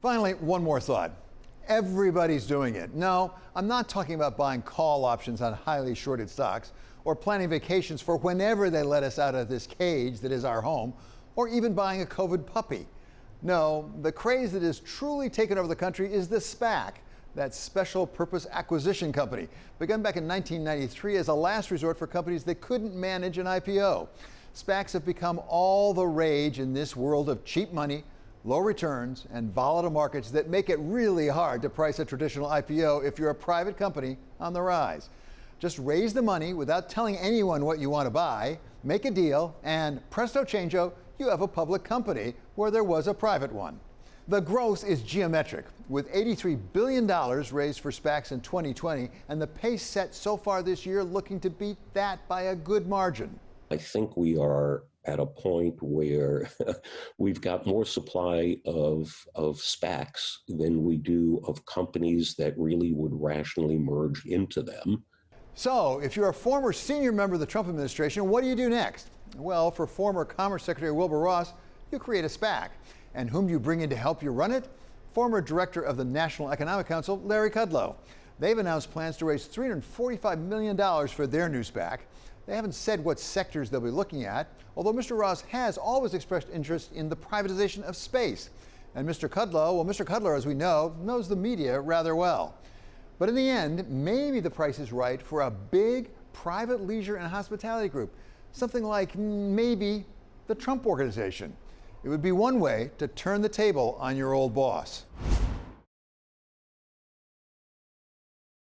Finally, one more thought. Everybody's doing it. No, I'm not talking about buying call options on highly shorted stocks or planning vacations for whenever they let us out of this cage that is our home, or even buying a COVID puppy. No, the craze that has truly taken over the country is the SPAC, that special purpose acquisition company, begun back in 1993 as a last resort for companies that couldn't manage an IPO. SPACs have become all the rage in this world of cheap money, low returns, and volatile markets that make it really hard to price a traditional IPO if you're a private company on the rise. Just raise the money without telling anyone what you want to buy, make a deal, and presto changeo, you have a public company where there was a private one. The growth is geometric, with $83 billion raised for SPACs in 2020, and the pace set so far this year looking to beat that by a good margin. I think we are at a point where we've got more supply of SPACs than we do of companies that really would rationally merge into them. So, if you're a former senior member of the Trump administration, what do you do next? Well, for former Commerce Secretary Wilbur Ross, you create a SPAC. And whom do you bring in to help you run it? Former director of the National Economic Council, Larry Kudlow. They've announced plans to raise $345 million for their new SPAC. They haven't said what sectors they'll be looking at, although Mr. Ross has always expressed interest in the privatization of space. And Mr. Kudlow, as we know, knows the media rather well. But in the end, maybe the price is right for a big private leisure and hospitality group, something like maybe the Trump Organization. It would be one way to turn the table on your old boss.